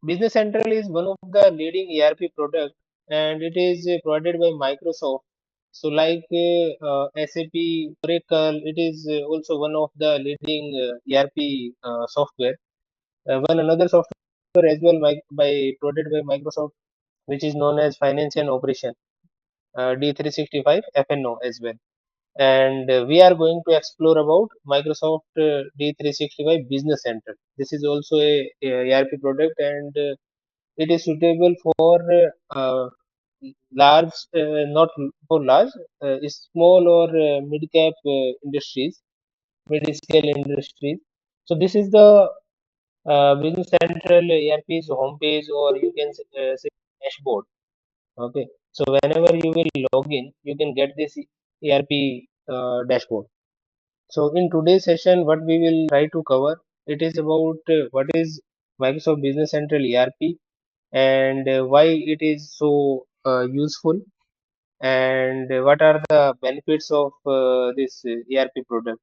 Business Central is one of the leading ERP product, and it is provided by Microsoft. So, like SAP, Oracle, it is also one of the leading ERP software. One another software as well by provided by Microsoft, which is known as Finance and Operation, D365 FNO as well. And we are going to explore about Microsoft D365 Business Central. This is also a ERP product, and it is suitable for large, not for large, small or mid-cap industries, mid-scale industries. So this is the Business Central ERP's homepage, or you can say dashboard. Okay, so whenever you will log in, you can get this ERP dashboard. So in today's session, what we will try to cover, it is about what is Microsoft Business Central ERP, and why it is so useful, and what are the benefits of this ERP product.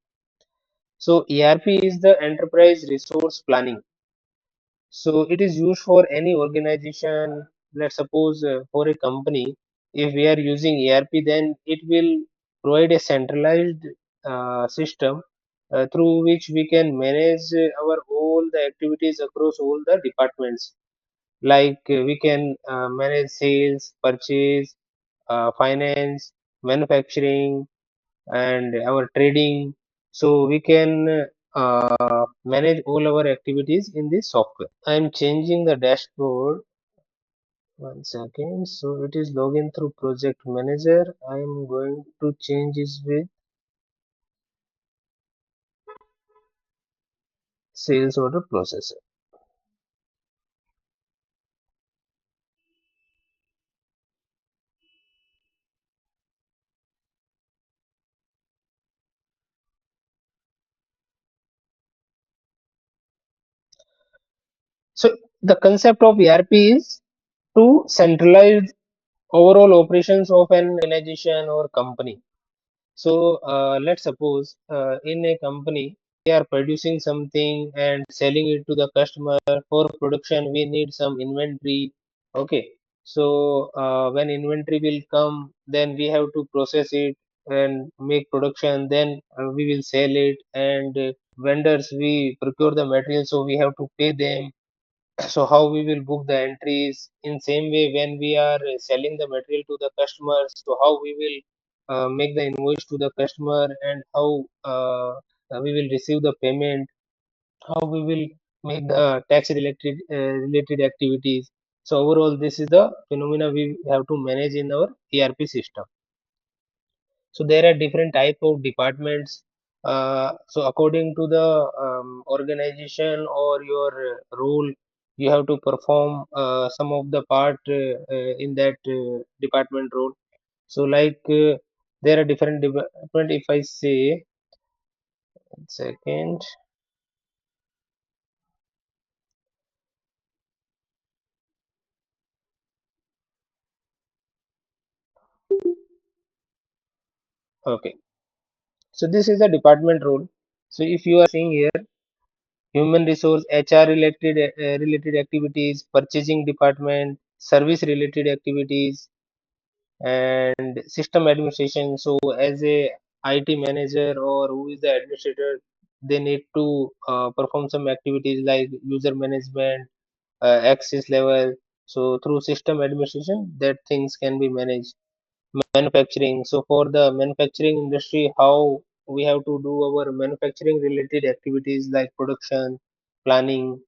So ERP is the enterprise resource planning. So it is used for any organization. Let's suppose for a company, if we are using ERP, then it will provide a centralized system through which we can manage our all the activities across all the departments. Like we can manage sales, purchase, finance, manufacturing, and our trading. So we can manage all our activities in this software. I'm changing the dashboard. One second. So it is login through project manager. I'm going to change this with sales order processor. So the concept of ERP is to centralize overall operations of an organization or company. So let's suppose in a company we are producing something and selling it to the customer. For production, we need some inventory. Okay, so when inventory will come, then we have to process it and make production. Then we will sell it, and vendors we procure the material, so we have to pay them. So how we will book the entries in same way when we are selling the material to the customers, so how we will make the invoice to the customer, and how we will receive the payment, how we will make the tax related activities. So overall this is the phenomena we have to manage in our ERP system. So there are different type of departments. So according to the organization or your role, you have to perform some of the part in that department role. So like there are different department. If I say, one second, okay. So this is the department role. So if you are seeing here, human resource, HR related activities, purchasing department, service related activities, and system administration. So as a IT manager or who is the administrator, they need to perform some activities like user management, access level. So through system administration, that things can be managed. Manufacturing. So for the manufacturing industry, how we have to do our manufacturing related activities like production, planning,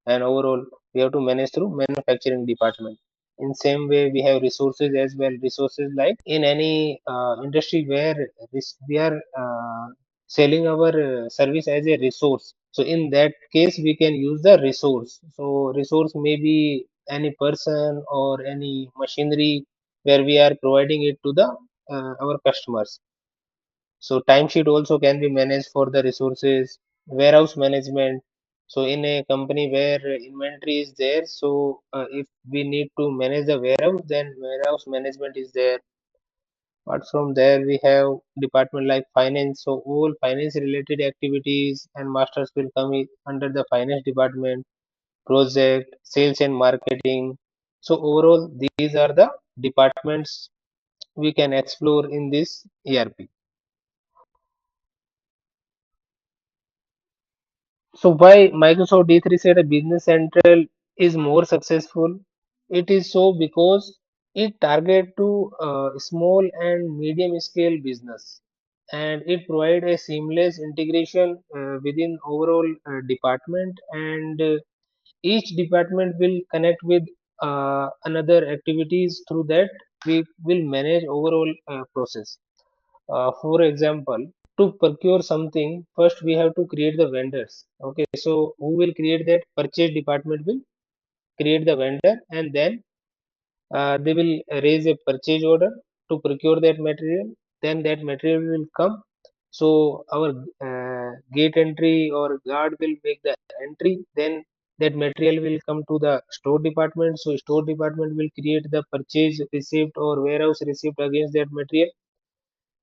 and overall we have to manage through manufacturing department. In same way, we have resources as well. Resources like in any industry where we are selling our service as a resource. So in that case, we can use the resource. So resource may be any person or any machinery where we are providing it to the our customers. So timesheet also can be managed for the resources, warehouse management. So in a company where inventory is there, so if we need to manage the warehouse, then warehouse management is there. Apart from there, we have department like finance. So all finance related activities and masters will come under the finance department. project, sales and marketing. So overall, these are the departments we can explore in this ERP. So why Microsoft D3 Business Central is more successful? It is so because it target to small and medium scale business, and it provide a seamless integration within overall department, and each department will connect with another activities. Through that we will manage overall process. For example, to procure something, first we have to create the vendors. Okay, so who will create that? Purchase department will create the vendor, and then they will raise a purchase order to procure that material. Then that material will come. So our gate entry or guard will make the entry. Then that material will come to the store department. So store department will create the purchase receipt or warehouse receipt against that material.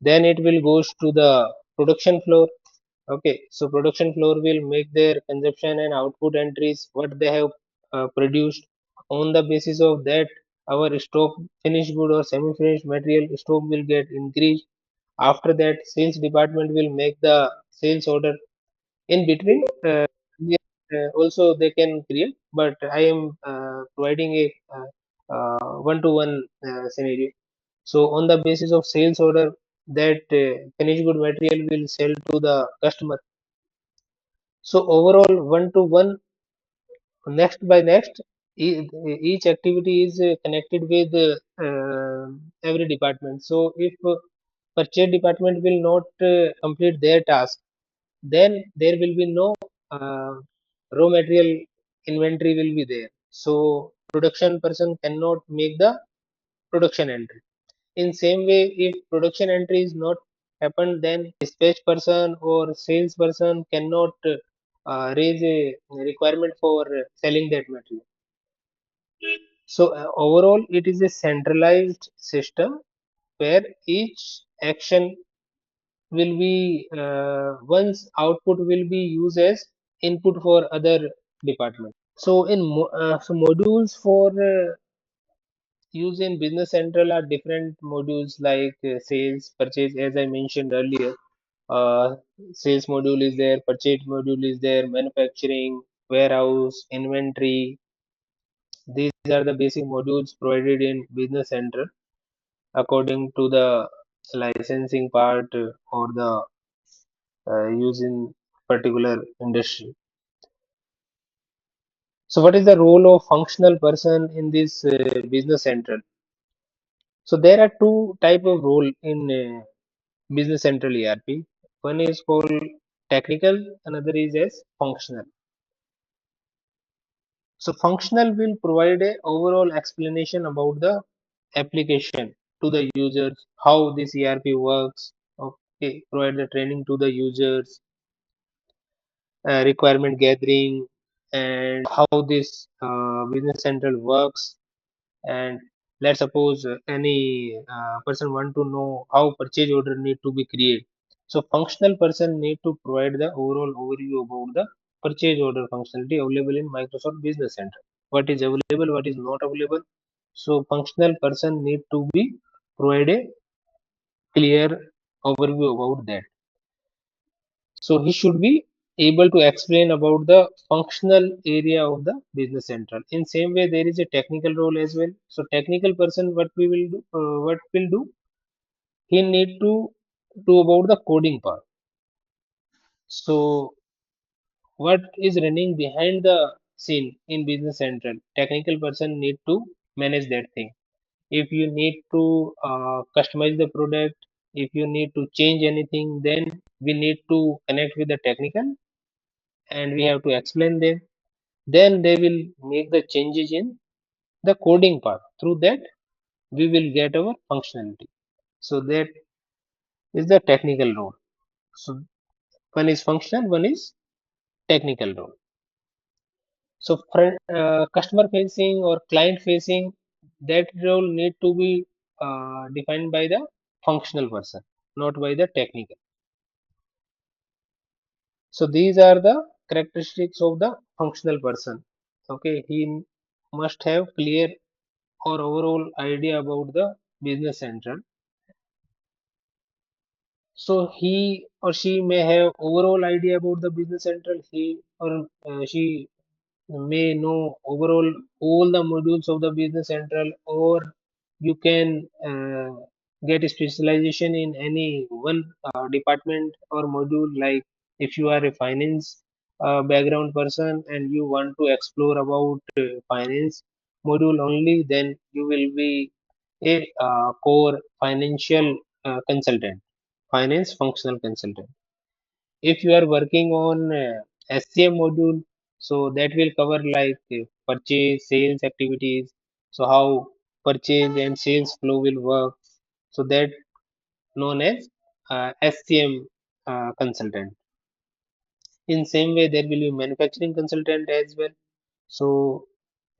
Then it will goes to the production floor. Okay, so production floor will make their consumption and output entries what they have produced. On the basis of that, our stock, finished good or semi finished material stock, will get increased. After that, sales department will make the sales order. In between, yes, also they can create, but I am providing a one-to-one scenario. So on the basis of sales order, that finished good material will sell to the customer. So overall, one to one, next by next, each activity is connected with every department. So if purchase department will not complete their task, then there will be no uh, raw material inventory will be there. So production person cannot make the production entry. In same way, if production entry is not happened, then dispatch person or sales person cannot raise a requirement for selling that material. So overall, it is a centralized system where each action will be one's output will be used as input for other department. So so modules for use in Business Central are different modules like sales, purchase, as I mentioned earlier. Uh, Sales module is there, purchase module is there, manufacturing, warehouse, inventory. These are the basic modules provided in Business Central according to the licensing part or the use in particular industry. So, what is the role of functional person in this Business Central? So, there are two type of role in Business Central ERP. One is called technical, another is as functional. So functional will provide a overall explanation about the application to the users, how this ERP works. Okay, provide the training to the users, requirement gathering, and how this Business Central works. And let's suppose any person want to know how purchase order need to be created. So functional person need to provide the overall overview about the purchase order functionality available in Microsoft Business Center. What is available, what is not available. So functional person need to be provide a clear overview about that. So he should be able to explain about the functional area of the Business Central. In same way, there is a technical role as well. So technical person, what we will do, what will do, he need to do about the coding part. So what is running behind the scene in Business Central? Technical person need to manage that thing. If you need to customize the product, if you need to change anything, then we need to connect with the technical and we have to explain them. Then they will make the changes in the coding part. Through that, we will get our functionality. So that is the technical role. So one is functional, one is technical role. So customer facing or client facing, that role need to be defined by the functional person, not by the technical. So these are the characteristics of the functional person. Okay, he must have clear or overall idea about the business central. So he or she may have overall idea about the business central. He or she may know overall all the modules of the business central, or you can get a specialization in any one department or module. Like if you are a finance background person and you want to explore about finance module only, then you will be a core financial consultant, finance functional consultant. If you are working on SCM module, so that will cover like purchase, sales activities. So how purchase and sales flow will work. So that known as SCM consultant. In same way, there will be manufacturing consultant as well. So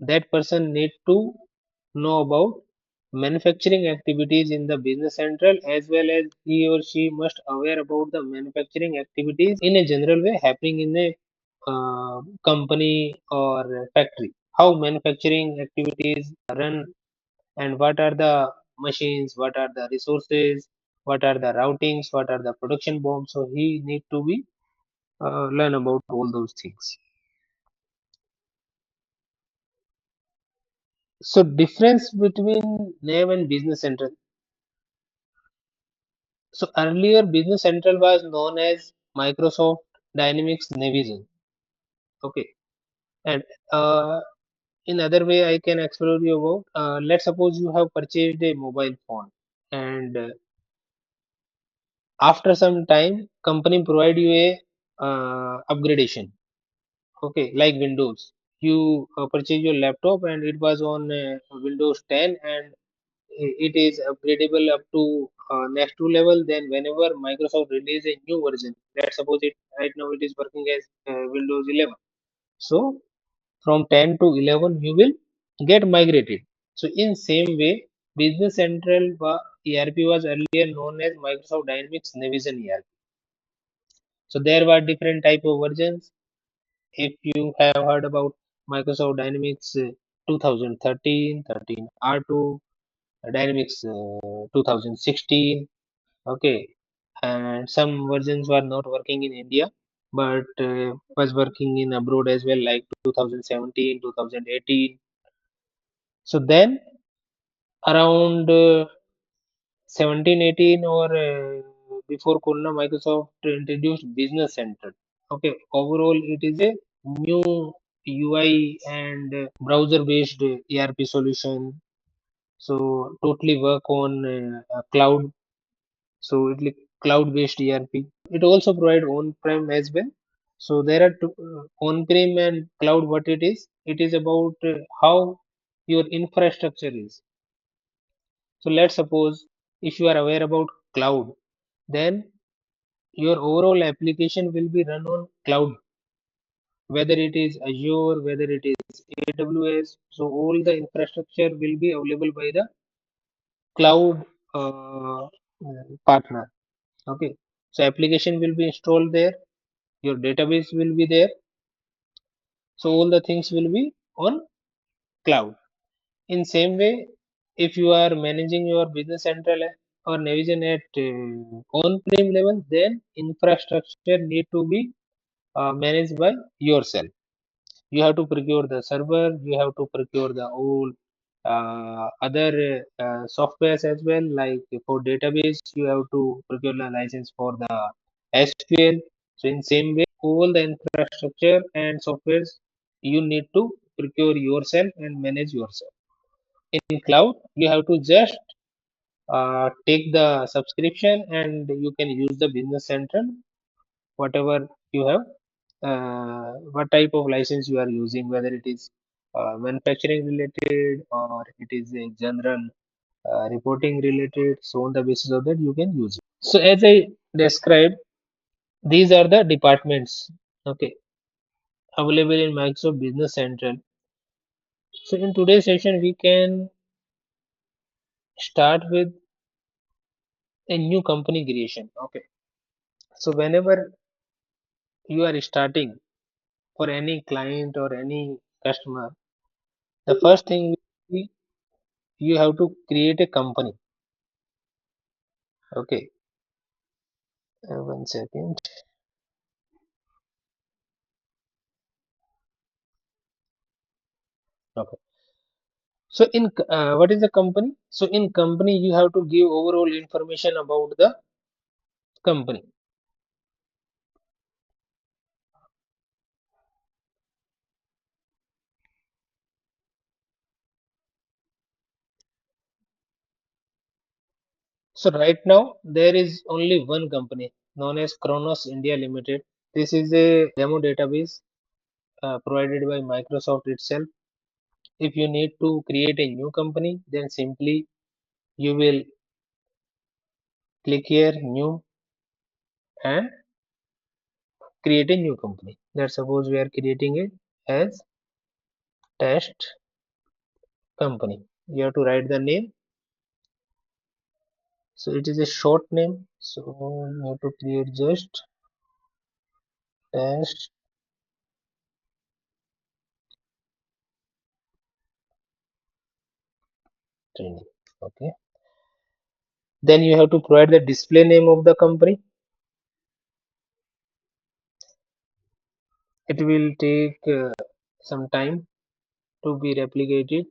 that person need to know about manufacturing activities in the business central, as well as he or she must aware about the manufacturing activities in a general way happening in a company or factory. How manufacturing activities run, and what are the machines, what are the resources, what are the routings, what are the production bombs. So he need to be learn about all those things. So difference between NAV and Business Central. So earlier Business Central was known as Microsoft Dynamics Navision. Okay. And in other way I can explore you about, let's suppose you have purchased a mobile phone, and after some time company provide you a upgradation. Okay, like Windows. You purchase your laptop and it was on Windows 10, and it is upgradable up to next two level. Then whenever Microsoft release a new version, let's suppose it right now it is working as Windows 11. So from 10 to 11 you will get migrated. So in same way, Business Central ERP was earlier known as Microsoft Dynamics Navision ERP. So there were different type of versions. If you have heard about Microsoft Dynamics 2013, 13 R2, Dynamics 2016. Okay, and some versions were not working in India, but was working in abroad as well, like 2017, 2018. So then around 17, 18, or before Corona, Microsoft introduced Business Central. Okay, overall it is a new UI and browser-based ERP solution. So totally work on cloud. So it like cloud-based ERP. It also provide on-prem as well. So there are two, on-prem and cloud. What it is? It is about how your infrastructure is. So let's suppose if you are aware about cloud, then your overall application will be run on cloud, whether it is Azure, whether it is AWS. So all the infrastructure will be available by the cloud partner. Okay. So application will be installed there. Your database will be there. So all the things will be on cloud. In same way, if you are managing your business central or Navision at on-prem level, then infrastructure need to be managed by yourself. You have to procure the server, you have to procure the all other softwares as well. Like for database, you have to procure the license for the SQL. So in same way, all the infrastructure and softwares you need to procure yourself and manage yourself. In cloud, you have to just take the subscription and you can use the business central, whatever you have, what type of license you are using, whether it is manufacturing related or it is a general reporting related. So on the basis of that, you can use it. So as I described, these are the departments, okay, available in Microsoft Business Central. So in today's session, we can start with a new company creation. Okay. So whenever you are starting for any client or any customer, the first thing you have to create a company. Okay, 1 second. Okay. So what is the company? So in company you have to give overall information about the company. So right now there is only one company known as Kronos India Limited. This is a demo database provided by Microsoft itself. If you need to create a new company, then simply you will click here new and create a new company. Let's suppose we are creating it as test company. You have to write the name. So it is a short name. So you have to create just test training. Okay. Then you have to provide the display name of the company. It will take some time to be replicated.